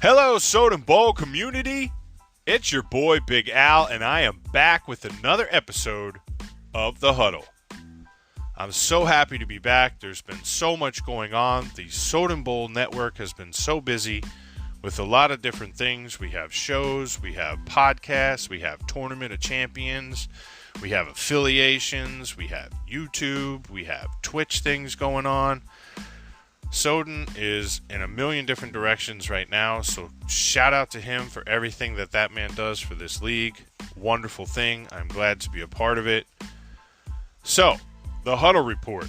Hello, Soda Bowl community. It's your boy Big Al, and I am back with another episode of the Huddle. I'm so happy to be back. There's been so much going on. The Soda Bowl network has been so busy with a lot of different things. We have shows, we have podcasts, we have Tournament of Champions, we have affiliations, we have YouTube, we have Twitch things going on. Soden is in a million different directions right now, so shout out to him for everything that man does for this league. Wonderful thing. I'm glad to be a part of it. So, the Huddle Report.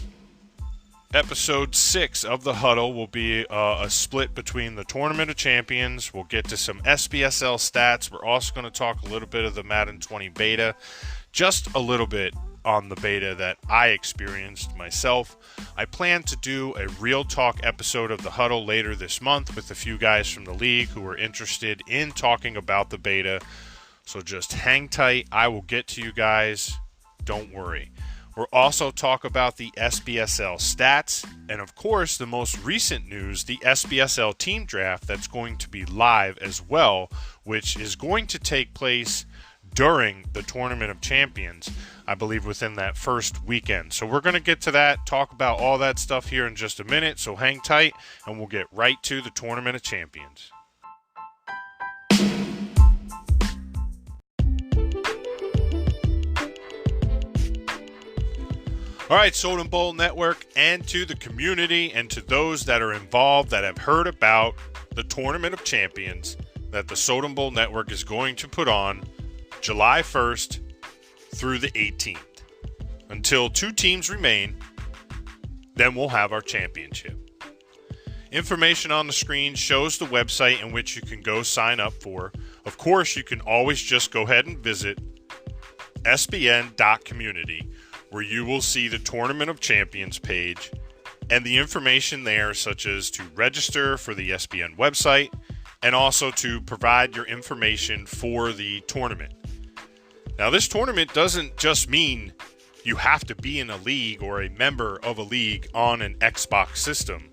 Episode 6 of the Huddle will be a split between the Tournament of Champions. We'll get to some SBSL stats. We're also going to talk a little bit of the Madden 20 beta. Just a little bit on the beta that I experienced myself. I plan to do a real talk episode of the Huddle later this month with a few guys from the league who are interested in talking about the beta. So just hang tight. I will get to you guys. Don't worry. We'll also talk about the SBSL stats and, of course, the most recent news, the SBSL team draft that's going to be live as well, which is going to take place during the Tournament of Champions, I believe within that first weekend. So we're going to get to that, talk about all that stuff here in just a minute, so hang tight, and we'll get right to the Tournament of Champions. All right, Soda Bowl Network, and to the community and to those that are involved that have heard about the Tournament of Champions that the Soda Bowl Network is going to put on July 1st through the 18th. Until 2 teams remain, then we'll have our championship. Information on the screen shows the website in which you can go sign up for. Of course, you can always just go ahead and visit sbn.community, where you will see the Tournament of Champions page and the information there, such as to register for the SBN website and also to provide your information for the tournament. Now, this tournament doesn't just mean you have to be in a league or a member of a league on an Xbox system,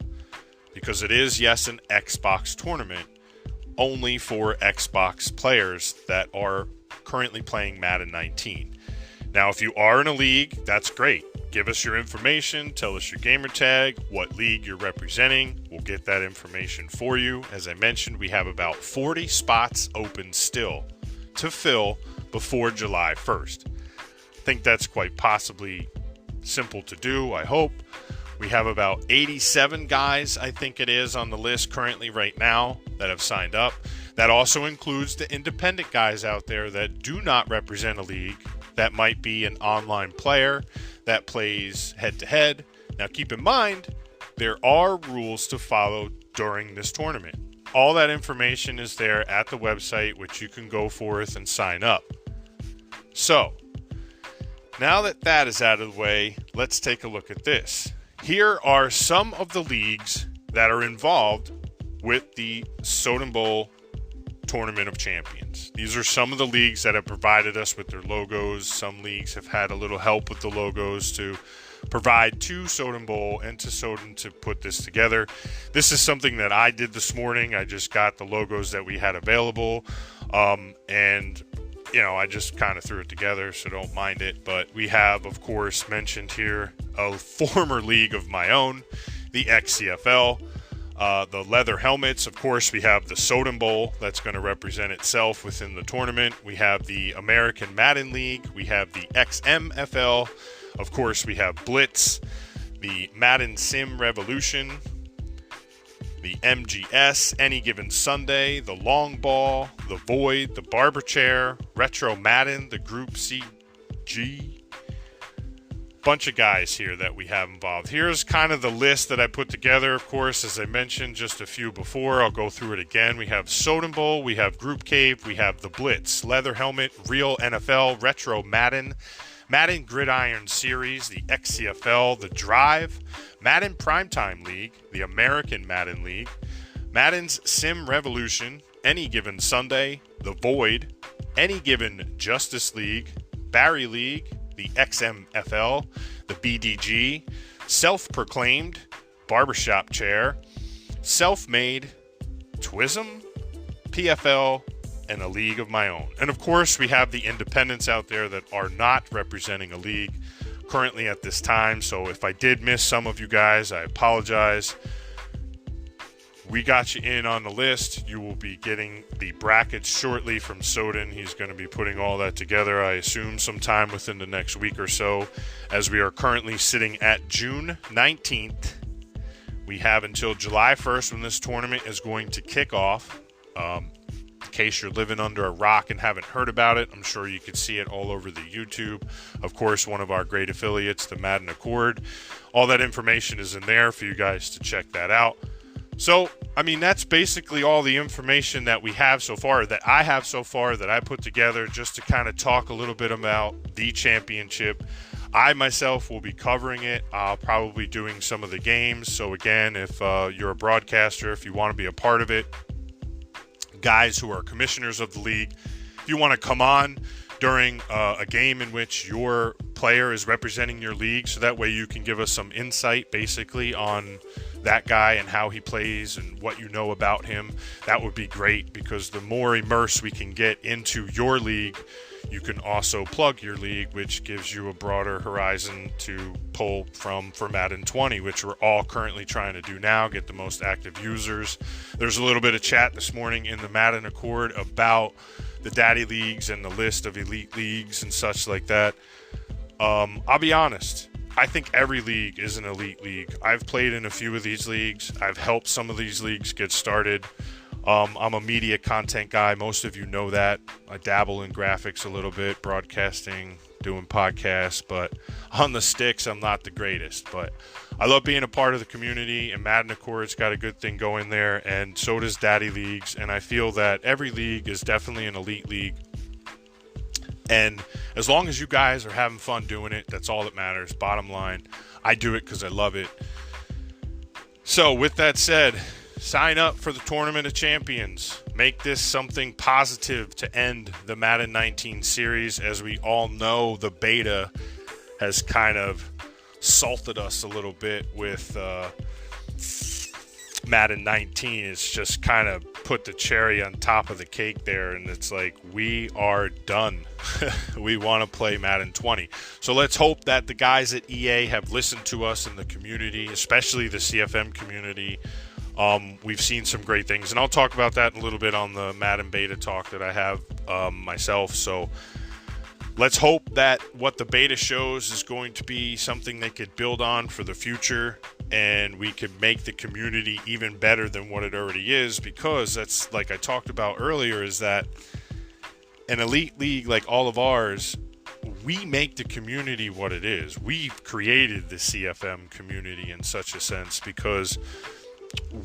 because it is, yes, an Xbox tournament only for Xbox players that are currently playing Madden 19. Now, if you are in a league, that's great. Give us your information, tell us your gamer tag, what league you're representing. We'll get that information for you. As I mentioned, we have about 40 spots open still to fill before July 1st. I think that's quite possibly simple to do, I hope. We have about 87 guys, I think it is, on the list currently right now that have signed up. That also includes the independent guys out there that do not represent a league, that might be an online player that plays head-to-head. Now, keep in mind, there are rules to follow during this tournament. All that information is there at the website, which you can go forth and sign up. So, now that that is out of the way, let's take a look at this. Here are some of the leagues that are involved with the Soda Bowl Tournament of Champions. These are some of the leagues that have provided us with their logos. Some leagues have had a little help with the logos to provide to Soda Bowl and to Soden to put this together. This is something that I did this morning. I just got the logos that we had available, and I just kind of threw it together, so don't mind it. But we have, of course, mentioned here a former league of my own, the XCFL. The leather helmets, of course, we have the Soda Bowl that's going to represent itself within the tournament. We have the American Madden League. We have the XMFL. Of course, we have Blitz, the Madden Sim Revolution, the MGS, Any Given Sunday, the Long Ball, the Void, the Barber Chair, Retro Madden, the Group CG. Bunch of guys here that we have involved. Here's kind of the list that I put together. Of course, as I mentioned just a few before, I'll go through it again. We have Soda Bowl, we have Group Cave, we have the Blitz, Leather Helmet, Real NFL, Retro Madden, Madden Gridiron Series, the XCFL, the Drive, Madden Primetime League, the American Madden League, Madden's Sim Revolution, Any Given Sunday, the Void, Any Given Justice League, Barry League, the XMFL, the BDG, Self-Proclaimed, Barbershop Chair, Self-Made, Twism, PFL, and a league of my own. And of course, we have the independents out there that are not representing a league currently at this time. So if I did miss some of you guys, I apologize. We got you in on the list. You will be getting the brackets shortly from Soden. He's going to be putting all that together, I assume, sometime within the next week or so, as we are currently sitting at June 19th. We have until July 1st when this tournament is going to kick off. In case you're living under a rock and haven't heard about it, I'm sure you can see it all over the YouTube. Of course, one of our great affiliates, the Madden Accord. All that information is in there for you guys to check that out. So, I mean, that's basically all the information that we have so far, that I have so far, that I put together just to kind of talk a little bit about the championship. I myself will be covering it. I'll probably be doing some of the games. So again, if you're a broadcaster, if you want to be a part of it, guys who are commissioners of the league, if you want to come on during a game in which your player is representing your league, so that way you can give us some insight basically on that guy and how he plays and what you know about him, that would be great, because the more immersed we can get into your league, you can also plug your league, which gives you a broader horizon to pull from for Madden 20, which we're all currently trying to do now, get the most active users. There's a little bit of chat this morning in the Madden Accord about the daddy leagues and the list of elite leagues and such like that. I'll be honest, I think every league is an elite league. I've played in a few of these leagues. I've helped some of these leagues get started. I'm a media content guy. Most of you know that. I dabble in graphics a little bit, broadcasting, doing podcasts, but on the sticks, I'm not the greatest. But I love being a part of the community, and Madden Accord's got a good thing going there, and so does Daddy Leagues. And I feel that every league is definitely an elite league. And as long as you guys are having fun doing it, that's all that matters. Bottom line, I do it because I love it. So with that said, sign up for the Tournament of Champions. Make this something positive to end the Madden 19 series. As we all know, the beta has kind of salted us a little bit with Madden 19. It's just kind of put the cherry on top of the cake there, and it's like, we are done. We want to play Madden 20. So let's hope that the guys at EA have listened to us in the community, especially the CFM community. We've seen some great things, and I'll talk about that in a little bit on the Madden beta talk that I have myself. So let's hope that what the beta shows is going to be something they could build on for the future, and we could make the community even better than what it already is, because that's, like I talked about earlier, is that an elite league like all of ours, we make the community what it is. We've created the CFM community in such a sense, because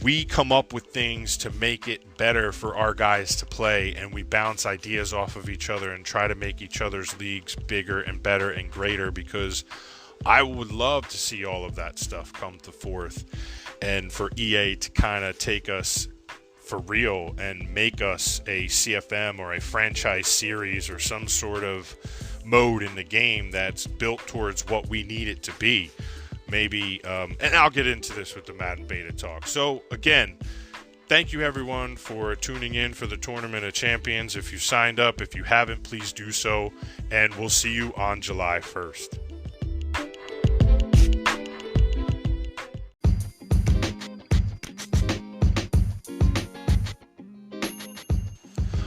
we come up with things to make it better for our guys to play, and we bounce ideas off of each other and try to make each other's leagues bigger and better and greater, because I would love to see all of that stuff come to forth, and for EA to kind of take us for real and make us a CFM or a franchise series or some sort of mode in the game that's built towards what we need it to be. Maybe, and I'll get into this with the Madden beta talk. So again, thank you everyone for tuning in for the Tournament of Champions. If you signed up, if you haven't, please do so, and we'll see you on July 1st.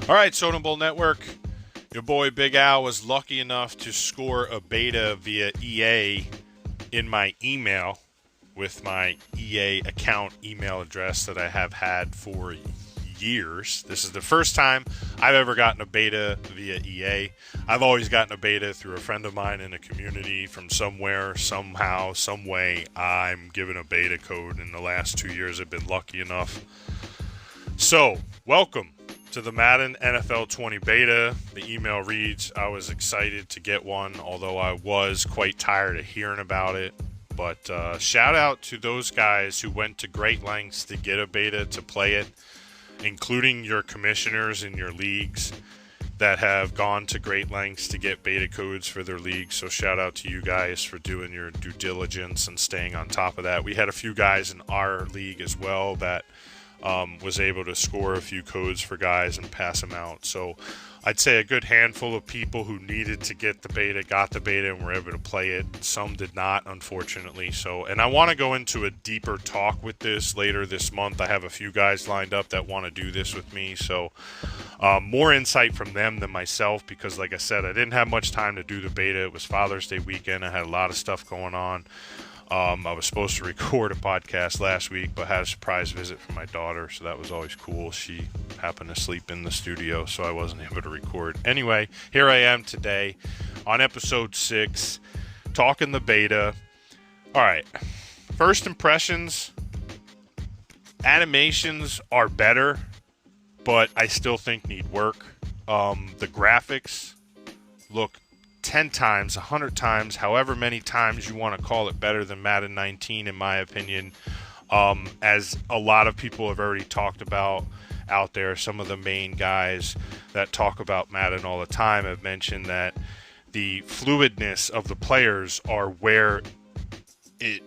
All right, Soda Bowl Network, your boy Big Al was lucky enough to score a beta via EA in my email with my EA account email address that I have had for years. This is the first time I've ever gotten a beta via EA. I've always gotten a beta through a friend of mine in a community from somewhere, somehow, some way. I'm given a beta code. In the last 2 years, I've been lucky enough. So, welcome to the Madden NFL 20 beta. The email reads, I was excited to get one, although I was quite tired of hearing about it. But shout out to those guys who went to great lengths to get a beta to play it, including your commissioners in your leagues that have gone to great lengths to get beta codes for their leagues. So shout out to you guys for doing your due diligence and staying on top of that. We had a few guys in our league as well that was able to score a few codes for guys and pass them out. So I'd say a good handful of people who needed to get the beta got the beta and were able to play it. Some did not, unfortunately. So, and I want to go into a deeper talk with this later this month. I have a few guys lined up that want to do this with me. So more insight from them than myself, because like I said, I didn't have much time to do the beta. It was Father's Day weekend. I had a lot of stuff going on. I was supposed to record a podcast last week, but had a surprise visit from my daughter, so that was always cool. She happened to sleep in the studio, so I wasn't able to record. Anyway, here I am today on episode 6, talking the beta. All right, first impressions, animations are better, but I still think need work. The graphics look 10 times, 100 times, however many times you want to call it, better than Madden 19, in my opinion. As a lot of people have already talked about out there, some of the main guys that talk about Madden all the time have mentioned that the fluidness of the players are where it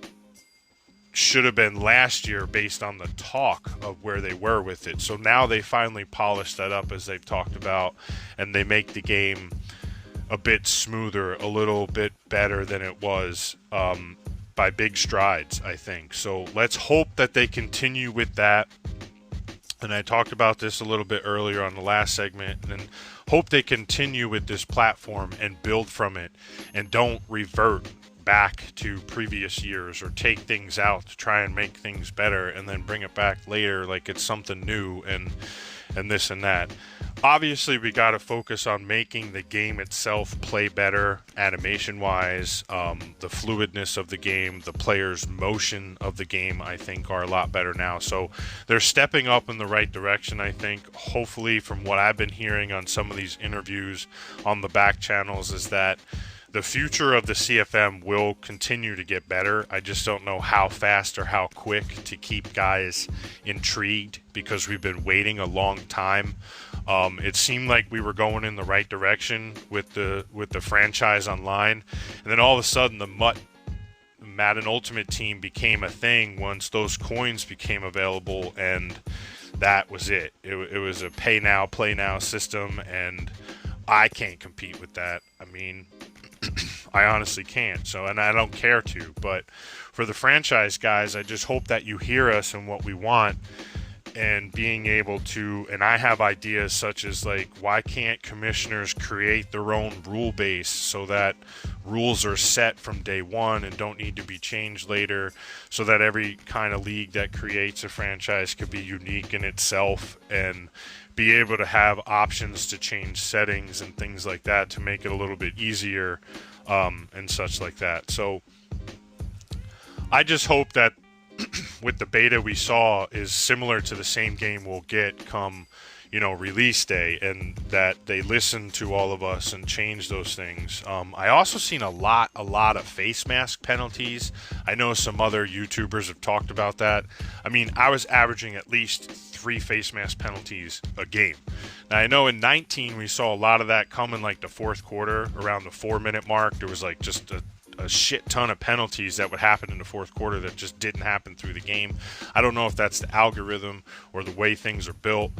should have been last year based on the talk of where they were with it. So now they finally polished that up, as they've talked about, and they make the game a bit smoother, a little bit better than it was by big strides, I think. So let's hope that they continue with that. And I talked about this a little bit earlier on the last segment, and hope they continue with this platform and build from it and don't revert back to previous years or take things out to try and make things better and then bring it back later like it's something new and this and that. Obviously, we got to focus on making the game itself play better, animation-wise. The fluidness of the game, the player's motion of the game, I think, are a lot better now. So they're stepping up in the right direction, I think. Hopefully, from what I've been hearing on some of these interviews on the back channels, is that the future of the CFM will continue to get better. I just don't know how fast or how quick to keep guys intrigued, because we've been waiting a long time. It seemed like we were going in the right direction with the franchise online, and then all of a sudden the Madden Ultimate Team became a thing once those coins became available, and that was it. It was a pay now, play now system, and I can't compete with that. I mean, I honestly can't. So, and I don't care to. But for the franchise guys, I just hope that you hear us and what we want, and being able to, and I have ideas such as, like, why can't commissioners create their own rule base so that rules are set from day one and don't need to be changed later, so that every kind of league that creates a franchise could be unique in itself and be able to have options to change settings and things like that to make it a little bit easier, and such like that. So I just hope that with the beta we saw is similar to the same game we'll get come, release day, and that they listen to all of us and change those things. I also seen a lot of face mask penalties. I know some other YouTubers have talked about that. I mean, I was averaging at least 3 face mask penalties a game. Now, I know in 19 we saw a lot of that come in like the fourth quarter, around the 4-minute mark. There was like just a shit ton of penalties that would happen in the fourth quarter that just didn't happen through the game. I don't know if that's the algorithm or the way things are built,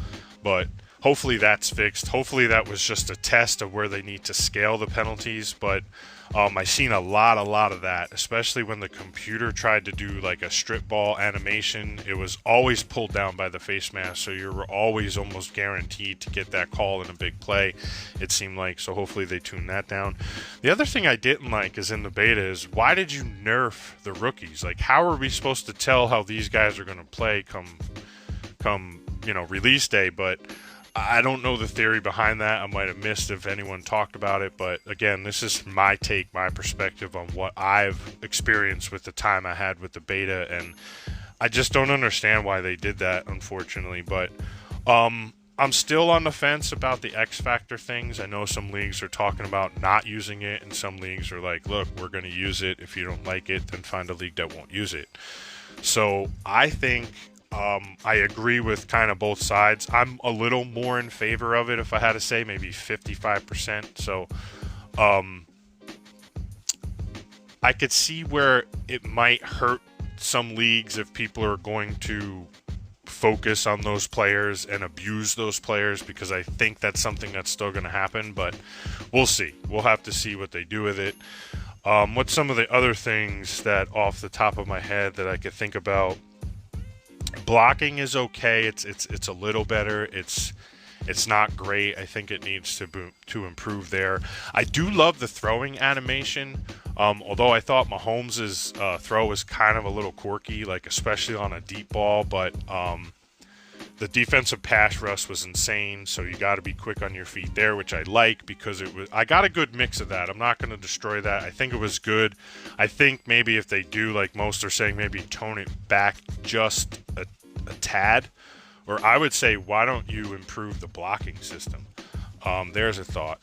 but hopefully that's fixed. Hopefully that was just a test of where they need to scale the penalties. But I seen a lot of that, especially when the computer tried to do like a strip ball animation. It was always pulled down by the face mask, so you were always almost guaranteed to get that call in a big play, it seemed like. So hopefully they tune that down. The other thing I didn't like is in the beta is, why did you nerf the rookies? Like, how are we supposed to tell how these guys are going to play come release day? But I don't know the theory behind that. I might have missed if anyone talked about it, but again, this is my take, my perspective on what I've experienced with the time I had with the beta, and I just don't understand why they did that, unfortunately. But I'm still on the fence about the X Factor things. I know some leagues are talking about not using it, and some leagues are like, look, we're going to use it. If you don't like it, then find a league that won't use it. So I think I agree with kind of both sides. I'm a little more in favor of it, if I had to say, maybe 55%. So I could see where it might hurt some leagues if people are going to focus on those players and abuse those players, because I think that's something that's still going to happen, but we'll see. We'll have to see what they do with it. What's some of the other things that off the top of my head that I could think about? Blocking is okay. It's a little better. It's not great. I think it needs to improve there. I do love the throwing animation, although I thought Mahomes' throw was kind of a little quirky, like especially on a deep ball. But the defensive pass rush was insane, so you got to be quick on your feet there, which I like, because I got a good mix of that. I'm not going to destroy that. I think it was good. I think maybe if they do, like most are saying, maybe tone it back just a tad. Or I would say, why don't you improve the blocking system? There's a thought.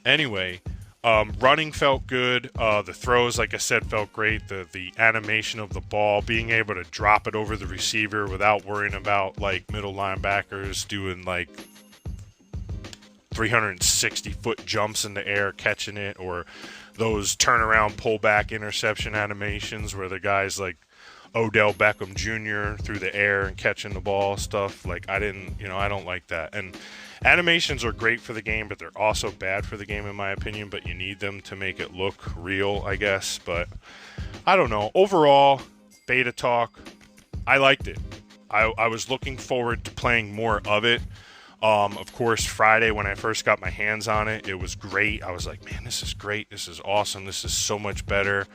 Anyway, running felt good. The throws, like I said, felt great. The animation of the ball, being able to drop it over the receiver without worrying about like middle linebackers doing like 360-foot jumps in the air catching it, or those turnaround pullback interception animations where the guy's like Odell Beckham Jr. through the air and catching the ball stuff. Like, I don't like that. And animations are great for the game, but they're also bad for the game in my opinion, but you need them to make it look real, I guess. But I don't know. Overall, beta talk, I liked it. I was looking forward to playing more of it. Of course, Friday when I first got my hands on it, it was great. I was like, man, this is great. This is awesome. This is so much better.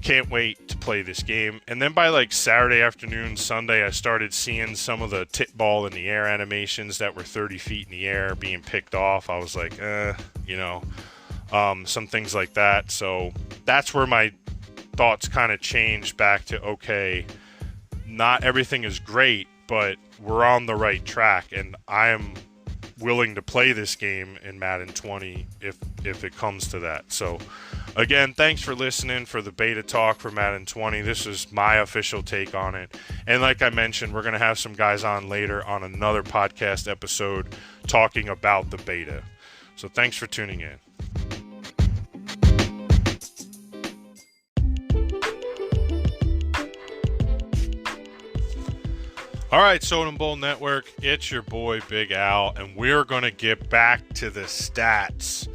Can't wait to play this game. And then by like Saturday afternoon, Sunday, I started seeing some of the tip ball in the air animations that were 30 feet in the air being picked off. I was like, some things like that. So that's where my thoughts kind of changed back to, okay, not everything is great, but we're on the right track, and I am willing to play this game in Madden 20 if it comes to that. So again, thanks for listening for the beta talk for Madden 20. This is my official take on it. And like I mentioned, we're going to have some guys on later on another podcast episode talking about the beta. So thanks for tuning in. All right, Soda and Bowl Network, it's your boy Big Al, and we're going to get back to the stats.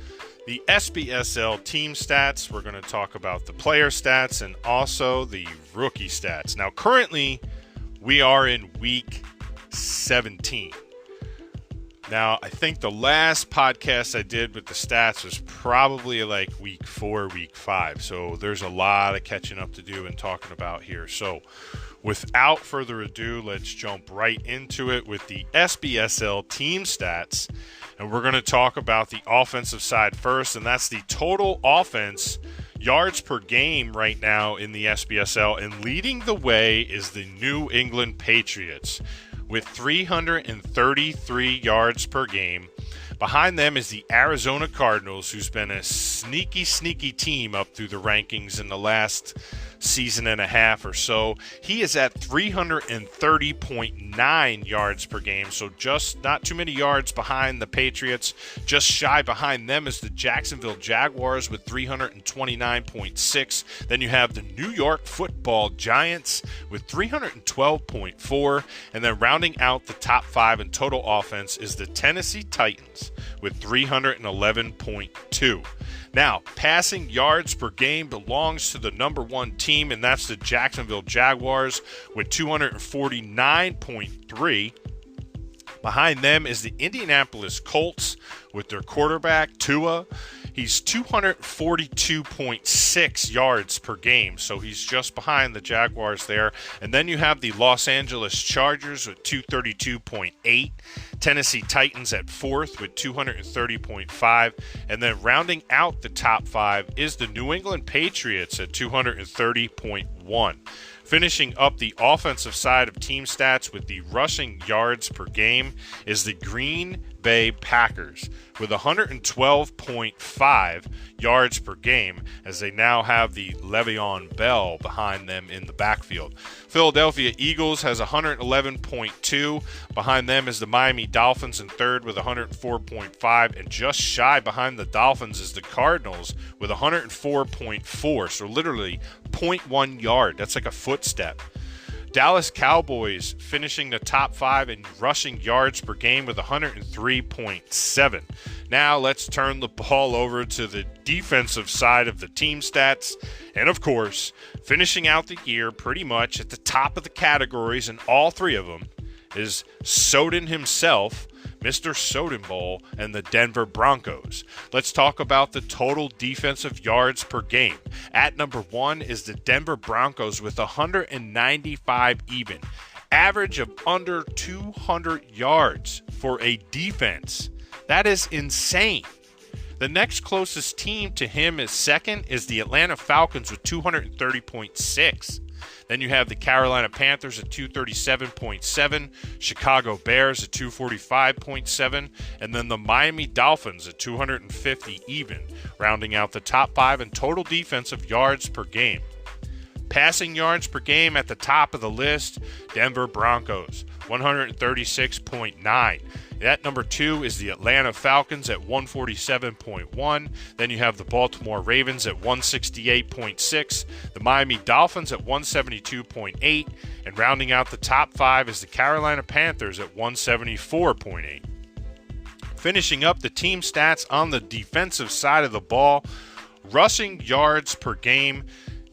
The SBSL team stats, we're going to talk about the player stats and also the rookie stats. Now, currently, we are in week 17. Now, I think the last podcast I did with the stats was probably like week 4, week 5. So there's a lot of catching up to do and talking about here. So without further ado, let's jump right into it with the SBSL team stats. And we're going to talk about the offensive side first, and that's the total offense yards per game right now in the SBSL. And leading the way is the New England Patriots with 333 yards per game. Behind them is the Arizona Cardinals, who's been a sneaky team up through the rankings in the last season and a half or so. He is at 330.9 yards per game, so just not too many yards behind the Patriots. Just shy behind them is the Jacksonville Jaguars with 329.6. Then you have the New York Football Giants with 312.4. And then rounding out the top 5 in total offense is the Tennessee Titans with 311.2. Now, passing yards per game belongs to the number 1 team, and that's the Jacksonville Jaguars with 249.3. Behind them is the Indianapolis Colts with their quarterback, Tua. He's 242.6 yards per game, so he's just behind the Jaguars there. And then you have the Los Angeles Chargers with 232.8. Tennessee Titans at 4th with 230.5. And then rounding out the top 5 is the New England Patriots at 230.1. Finishing up the offensive side of team stats with the rushing yards per game is the Green Bay Packers with 112.5 yards per game, as they now have the Le'Veon Bell behind them in the backfield. Philadelphia Eagles has 111.2. Behind them is the Miami Dolphins in 3rd with 104.5, and just shy behind the Dolphins is the Cardinals with 104.4. So literally 0.1 yard. That's like a footstep. Dallas Cowboys finishing the top 5 in rushing yards per game with 103.7. Now let's turn the ball over to the defensive side of the team stats. And of course, finishing out the year pretty much at the top of the categories in all 3 of them is Soden himself, Mr. Soden Bowl, and the Denver Broncos. Let's talk about the total defensive yards per game. At number 1 is the Denver Broncos with 195 even. Average of under 200 yards for a defense. That is insane. The next closest team to him is second is the Atlanta Falcons with 230.6. Then you have the Carolina Panthers at 237.7, Chicago Bears at 245.7, and then the Miami Dolphins at 250 even, rounding out the top 5 in total defensive yards per game. Passing yards per game at the top of the list, Denver Broncos, 136.9. At number 2 is the Atlanta Falcons at 147.1. Then you have the Baltimore Ravens at 168.6. The Miami Dolphins at 172.8. And rounding out the top 5 is the Carolina Panthers at 174.8. Finishing up the team stats on the defensive side of the ball, rushing yards per game.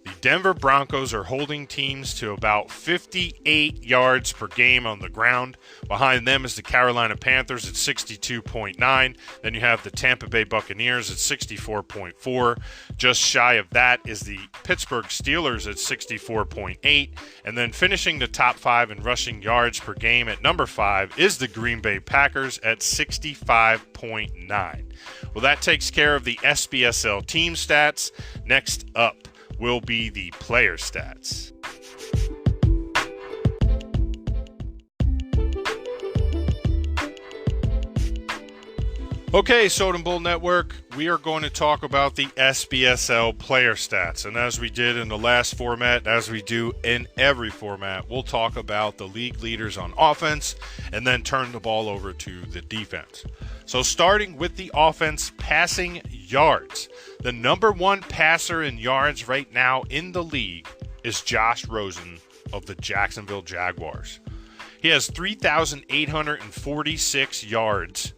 The Denver Broncos are holding teams to about 58 yards per game on the ground. Behind them is the Carolina Panthers at 62.9. Then you have the Tampa Bay Buccaneers at 64.4. Just shy of that is the Pittsburgh Steelers at 64.8. And then finishing the top 5 in rushing yards per game at number 5 is the Green Bay Packers at 65.9. Well, that takes care of the SBSL team stats. Next up will be the player stats. Okay, Soden Bull Network, we are going to talk about the SBSL player stats. And as we did in the last format, as we do in every format, we'll talk about the league leaders on offense and then turn the ball over to the defense. So starting with the offense, passing yards. The number 1 passer in yards right now in the league is Josh Rosen of the Jacksonville Jaguars. He has 3,846 yards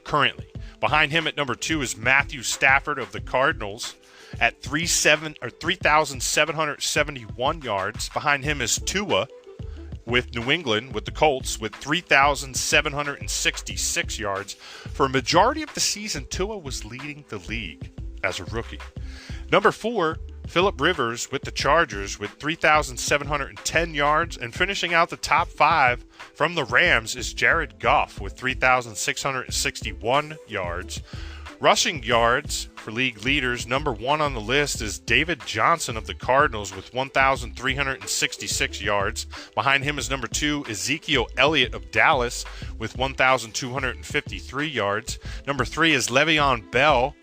currently. Behind him at number 2 is Matthew Stafford of the Cardinals at 3,771 yards. Behind him is Tua with New England, with the Colts, with 3,766 yards. For a majority of the season, Tua was leading the league as a rookie. Number 4, Phillip Rivers with the Chargers with 3,710 yards. And finishing out the top 5 from the Rams is Jared Goff with 3,661 yards. Rushing yards for league leaders, number 1 on the list is David Johnson of the Cardinals with 1,366 yards. Behind him is number 2, Ezekiel Elliott of Dallas with 1,253 yards. Number 3 is Le'Veon Bell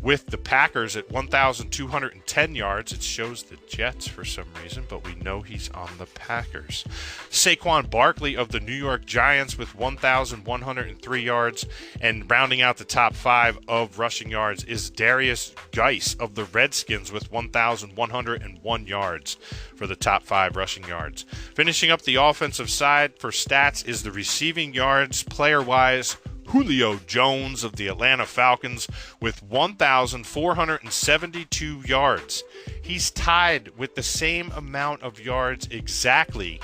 with the Packers at 1,210 yards. It shows the Jets for some reason, but we know he's on the Packers. Saquon Barkley of the New York Giants with 1,103 yards. And rounding out the top 5 of rushing yards is Darius Geis of the Redskins with 1,101 yards for the top 5 rushing yards. Finishing up the offensive side for stats is the receiving yards player-wise. Julio Jones of the Atlanta Falcons with 1,472 yards. He's tied with the same amount of yards exactly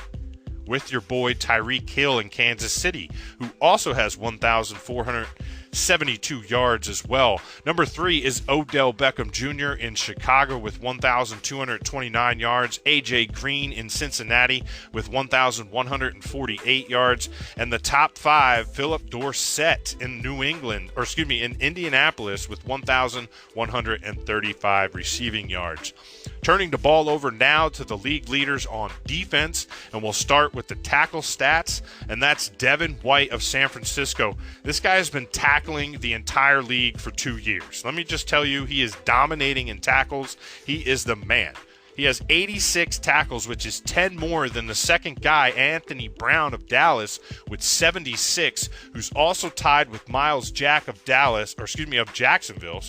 with your boy Tyreek Hill in Kansas City, who also has 1,472 yards as well. Number 3 is Odell Beckham Jr. in Chicago with 1,229 yards. A.J. Green in Cincinnati with 1,148 yards. And the top 5, Philip Dorsett in in Indianapolis with 1,135 receiving yards. Turning the ball over now to the league leaders on defense, and we'll start with the tackle stats, and that's Devin White of San Francisco. This guy has been tackling the entire league for 2 years. Let me just tell you, he is dominating in tackles. He is the man. He has 86 tackles, which is 10 more than the second guy, Anthony Brown of Dallas, with 76, who's also tied with Miles Jack of Jacksonville,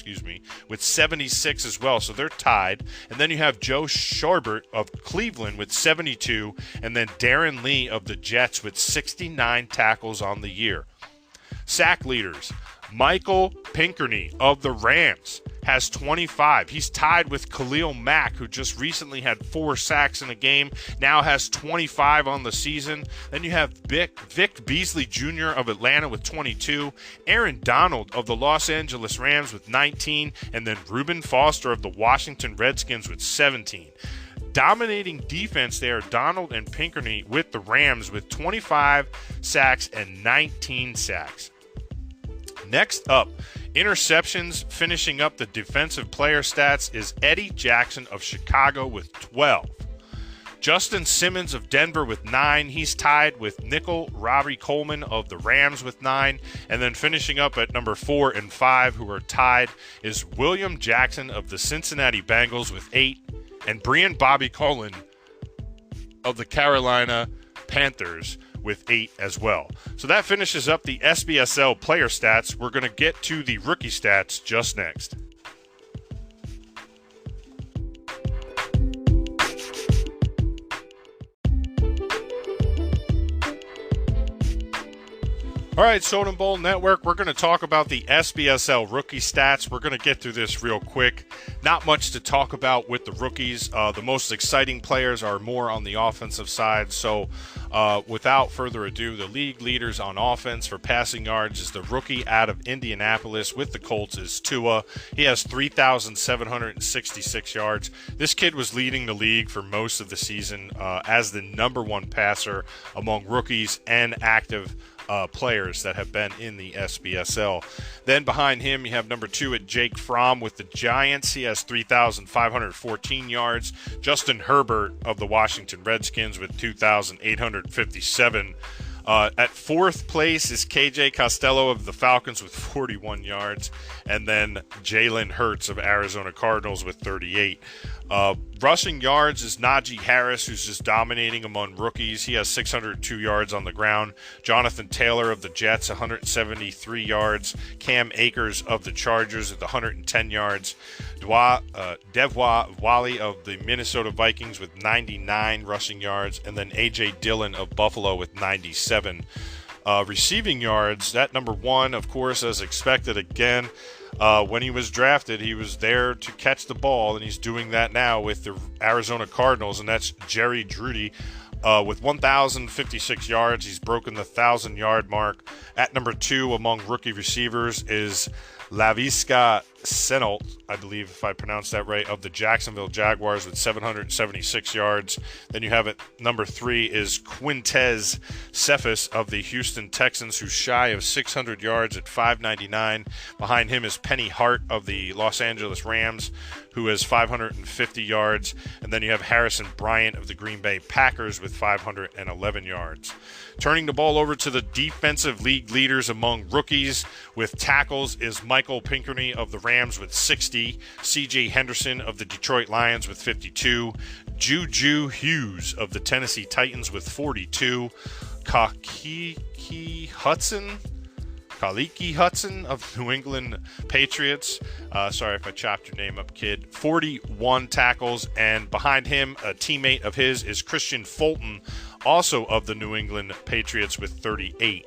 with 76 as well. So they're tied. And then you have Joe Schobert of Cleveland with 72, and then Darren Lee of the Jets with 69 tackles on the year. Sack leaders. Michael Pinkerney of the Rams has 25. He's tied with Khalil Mack, who just recently had 4 sacks in a game, now has 25 on the season. Then you have Vic Beasley Jr. of Atlanta with 22, Aaron Donald of the Los Angeles Rams with 19, and then Reuben Foster of the Washington Redskins with 17. Dominating defense there, Donald and Pinkerney with the Rams with 25 sacks and 19 sacks. Next up, interceptions, finishing up the defensive player stats, is Eddie Jackson of Chicago with 12. Justin Simmons of Denver with 9. He's tied with nickel Robbie Coleman of the Rams with 9. And then finishing up at number 4 and 5, who are tied, is William Jackson of the Cincinnati Bengals with 8. And Brian Bobby Cullen of the Carolina Panthers with 8 as well. So that finishes up the SBSL player stats. We're going to get to the rookie stats just next. All right, Soda Bowl Network, we're going to talk about the SBSL rookie stats. We're going to get through this real quick. Not much to talk about with the rookies. The most exciting players are more on the offensive side. So without further ado, the league leaders on offense for passing yards is the rookie out of Indianapolis with the Colts is Tua. He has 3,766 yards. This kid was leading the league for most of the season as the number 1 passer among rookies and active players that have been in the SBSL. Then behind him, you have number 2 at Jake Fromm with the Giants. He has 3,514 yards. Justin Herbert of the Washington Redskins with 2,857. At 4th place is KJ Costello of the Falcons with 41 yards. And then Jalen Hurts of Arizona Cardinals with 38. Rushing yards is Najee Harris, who's just dominating among rookies. He has 602 yards on the ground. Jonathan Taylor of the Jets, 173 yards. Cam Akers of the Chargers with 110 yards. Devwa Wally of the Minnesota Vikings with 99 rushing yards. And then A.J. Dillon of Buffalo with 97. Receiving yards, that number 1, of course, as expected again. When he was drafted, he was there to catch the ball, and he's doing that now with the Arizona Cardinals, and that's Jerry Jeudy with 1,056 yards. He's broken the 1,000-yard mark. At number 2 among rookie receivers is Laviska Shenault, I believe if I pronounced that right, of the Jacksonville Jaguars with 776 yards. Then you have at number 3 is Quintez Cephas of the Houston Texans, who's shy of 600 yards at 599. Behind him is Penny Hart of the Los Angeles Rams, who has 550 yards. And then you have Harrison Bryant of the Green Bay Packers with 511 yards. Turning the ball over to the defensive league leaders among rookies with tackles is Michael Pinkerney of the Rams with 60, C.J. Henderson of the Detroit Lions with 52, Juju Hughes of the Tennessee Titans with 42, Khaliki Hudson of New England Patriots. Sorry if I chopped your name up, kid. 41 tackles, and behind him, a teammate of his is Christian Fulton, also of the New England Patriots with 38.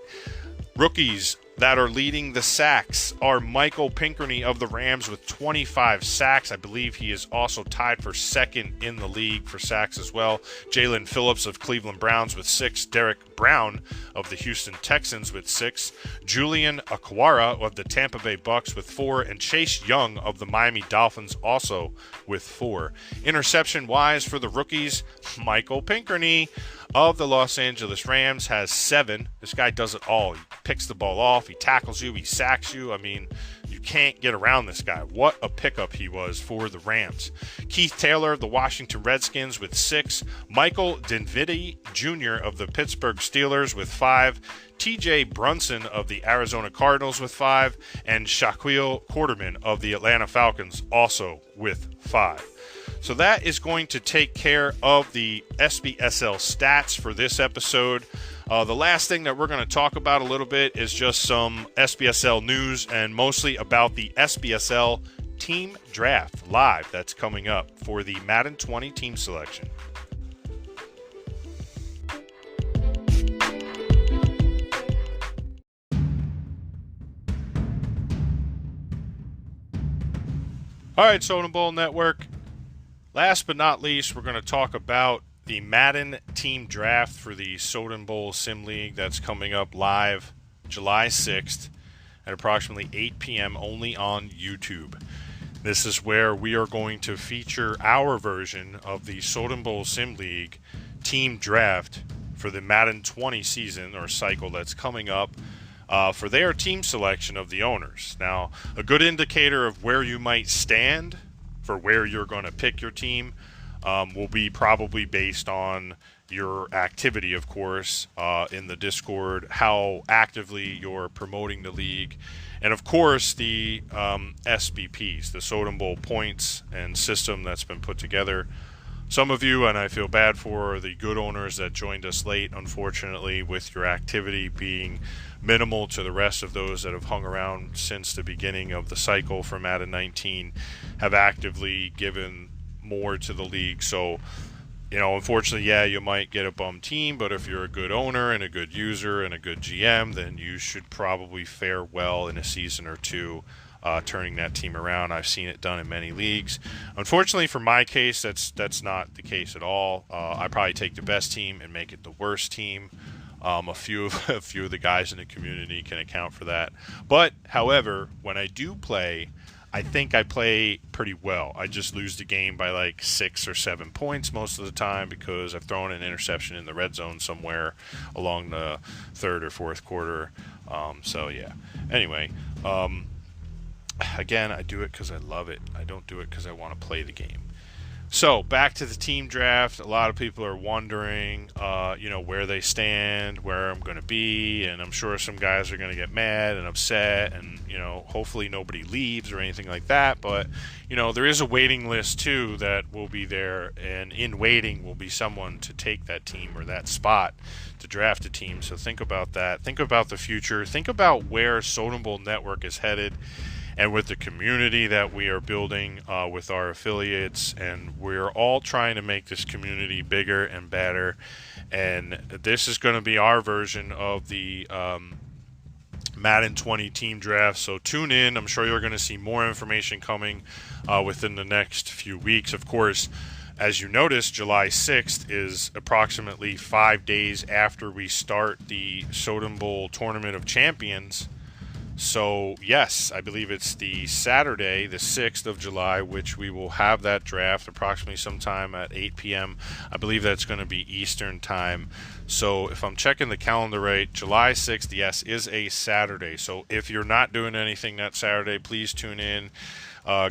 Rookies that are leading the sacks are Michael Pinkerney of the Rams with 25 sacks. I believe he is also tied for second in the league for sacks as well. Jalen Phillips of Cleveland Browns with 6. Derek Brown of the Houston Texans with 6. Julian Akwara of the Tampa Bay Bucks with 4. And Chase Young of the Miami Dolphins also with 4. Interception-wise for the rookies, Michael Pinkerney of the Los Angeles Rams has 7. This guy does it all. He picks the ball off. He tackles you. He sacks you. I mean, you can't get around this guy. What a pickup he was for the Rams. Keith Taylor of the Washington Redskins with 6. Michael Dinwiddie Jr. of the Pittsburgh Steelers with 5. T.J. Brunson of the Arizona Cardinals with 5. And Shaquille Quarterman of the Atlanta Falcons also with 5. So that is going to take care of the SBSL stats for this episode. The last thing that we're going to talk about a little bit is just some SBSL news, and mostly about the SBSL team draft live that's coming up for the Madden 20 team selection. All right, Soden Bowl Network. Last but not least, we're going to talk about the Madden team draft for the Soden Bowl Sim League that's coming up live July 6th at approximately 8 p.m. only on YouTube. This is where we are going to feature our version of the Soden Bowl Sim League team draft for the Madden 20 season or cycle that's coming up for their team selection of the owners. Now, a good indicator of where you might stand for where you're going to pick your team will be probably based on your activity, of course, in the Discord, how actively you're promoting the league, and of course the SBPs, the Soden Bowl points and system that's been put together. Some of you, and I feel bad for the good owners that joined us late, unfortunately, with your activity being minimal to the rest of those that have hung around since the beginning of the cycle for Madden 19, have actively given more to the league. So, unfortunately, yeah, you might get a bum team, but if you're a good owner and a good user and a good GM, then you should probably fare well in a season or two turning that team around. I've seen it done in many leagues. Unfortunately, for my case, that's not the case at all. I probably take the best team and make it the worst team. A few of the guys in the community can account for that. But, however, when I do play, I think I play pretty well. I just lose the game by like 6 or 7 points most of the time because I've thrown an interception in the red zone somewhere along the third or fourth quarter. So, yeah. Anyway, again, I do it because I love it. I don't do it because I want to play the game. So, back to the team draft. A lot of people are wondering, where they stand, where I'm going to be, and I'm sure some guys are going to get mad and upset, and, hopefully nobody leaves or anything like that. But, there is a waiting list, too, that will be there, and in waiting will be someone to take that team or that spot to draft a team. So, think about that. Think about the future. Think about where Soden Bowl Network is headed. And with the community that we are building with our affiliates, and we're all trying to make this community bigger and better. And this is going to be our version of the Madden 20 team draft. So tune in. I'm sure you're going to see more information coming within the next few weeks. Of course, as you noticed, July 6th is approximately 5 days after we start the Soden Bowl Tournament of Champions. So, yes, I believe it's the Saturday, the 6th of July, which we will have that draft approximately sometime at 8 p.m. I believe that's going to be Eastern time. So, if I'm checking the calendar right, July 6th, yes, is a Saturday. So, if you're not doing anything that Saturday, please tune in.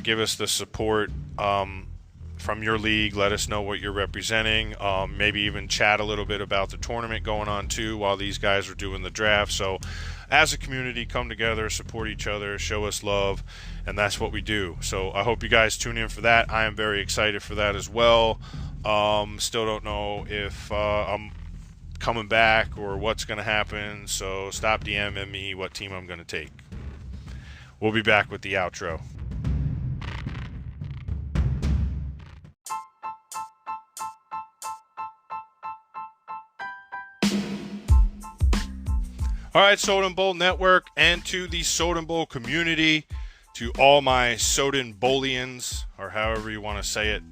Give us the support from your league. Let us know what you're representing. Maybe even chat a little bit about the tournament going on, too, while these guys are doing the draft. So, as a community, come together, support each other, show us love, and that's what we do. So I hope you guys tune in for that. I am very excited for that as well. Still don't know if I'm coming back or what's going to happen, so stop DMing me what team I'm going to take. We'll be back with the outro. All right, Soden Bowl Network, and to the Soden Bowl community, to all my Soden Bowlians, or however you want to say it,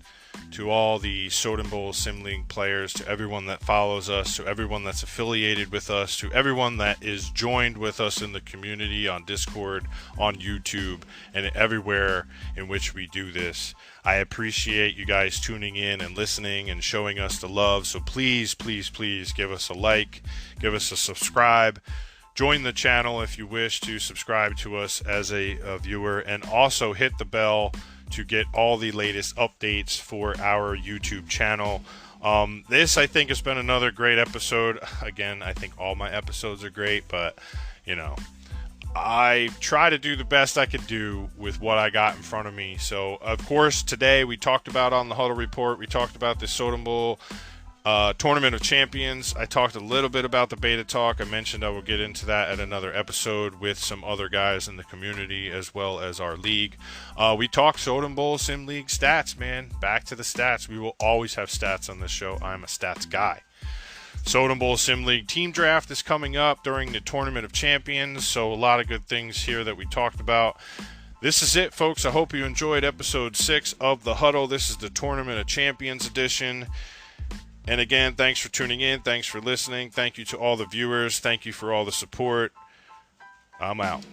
to all the Soden Bowl Sim League players, to everyone that follows us, to everyone that's affiliated with us, to everyone that is joined with us in the community on Discord, on YouTube, and everywhere in which we do this. I appreciate you guys tuning in and listening and showing us the love. So please, please, please give us a like, give us a subscribe. Join the channel if you wish to subscribe to us as a viewer, and also hit the bell to get all the latest updates for our YouTube channel. This, I think, has been another great episode. Again, I think all my episodes are great, but, I try to do the best I could do with what I got in front of me. So, of course, today we talked about on the Huddle Report, we talked about the Totem Bowl Tournament of Champions. I talked a little bit about the beta talk. I mentioned I will get into that at another episode with some other guys in the community as well as our league. We talked Totem Bowl Sim League stats, man. Back to the stats. We will always have stats on this show. I'm a stats guy. Totem Bowl Sim League team draft is coming up during the Tournament of Champions, so a lot of good things here that we talked about. This is it, folks. I hope you enjoyed episode 6 of The Huddle. This is the Tournament of Champions edition. And again, thanks for tuning in. Thanks for listening. Thank you to all the viewers. Thank you for all the support. I'm out.